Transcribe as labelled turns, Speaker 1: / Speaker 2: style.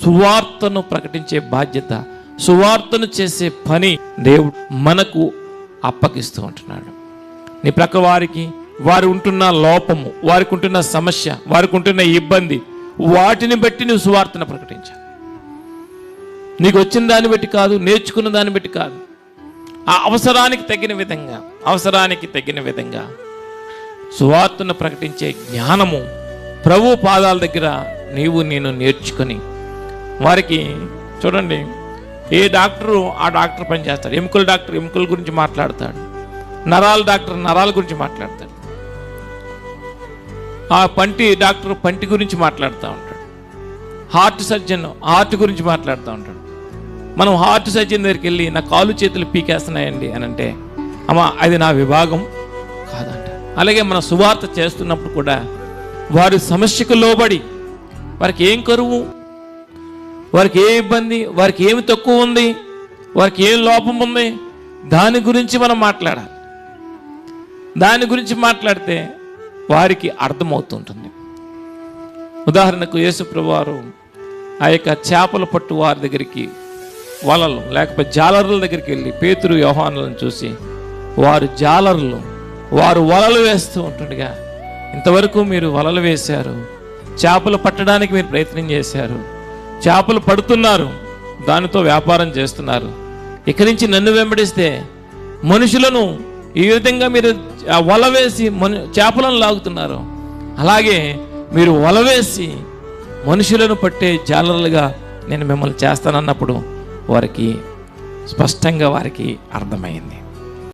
Speaker 1: సువార్తను ప్రకటించే బాధ్యత, సువార్తను చేసే పని దేవుడు మనకు అప్పగిస్తూ ఉంటున్నాడు. నీ ప్రక్క వారికి వారు ఉంటున్న లోపము, వారికి ఉంటున్న సమస్య, వారికి ఉంటున్న ఇబ్బంది, వాటిని బట్టి నువ్వు సువార్తను ప్రకటించాలి. నీకు వచ్చిన దాన్ని బట్టి కాదు, నేర్చుకున్న దాన్ని బట్టి కాదు, ఆ అవసరానికి తగిన విధంగా సువార్తను ప్రకటించే జ్ఞానము ప్రభు పాదాల దగ్గర నేను నేర్చుకొని వారికి, చూడండి, ఏ డాక్టరు ఆ డాక్టర్ పని చేస్తాడు. ఎముకల డాక్టర్ ఎముకల గురించి మాట్లాడతాడు, నరాల డాక్టర్ నరాల గురించి మాట్లాడతాడు, ఆ పంటి డాక్టర్ పంటి గురించి మాట్లాడుతూ ఉంటాడు, హార్ట్ సర్జన్ హార్ట్ గురించి మాట్లాడుతూ ఉంటాడు. మనం హార్ట్ సర్జన్ దగ్గరికి వెళ్ళి నా కాలు చేతులు పీకేస్తున్నాయండి అని అంటే, అమ్మా అది నా విభాగం కాదంట. అలాగే మన సువార్త చేస్తున్నప్పుడు కూడా వారి సమస్యకు లోబడి, వారికి ఏం కరువు, వారికి ఏ ఇబ్బంది, వారికి ఏమి తక్కువ ఉంది, వారికి ఏం లోపం ఉంది, దాని గురించి మనం మాట్లాడాలి. దాని గురించి మాట్లాడితే వారికి అర్థమవుతుంటుంది. ఉదాహరణకు యేసుప్రభువు వారు ఆ యొక్క చేపల పట్టు వారి దగ్గరికి, వలలు లేకపోతే జాలరుల దగ్గరికి వెళ్ళి పేతురు యోహానులను చూసి, వారు వలలు వేస్తూ ఉంటుండగా, ఇంతవరకు మీరు వలలు వేశారు, చేపలు పట్టడానికి మీరు ప్రయత్నం చేశారు, చేపలు పడుతున్నారు, దానితో వ్యాపారం చేస్తున్నారు, ఇక్కడి నుంచి నన్ను వెంబడిస్తే మనుషులను ఈ విధంగా మీరు వల వేసి చేపలను లాగుతున్నారు, అలాగే మీరు వల వేసి మనుషులను పట్టే జాలరులుగా నేను మిమ్మల్ని చేస్తానన్నప్పుడు వారికి స్పష్టంగా అర్థమైంది.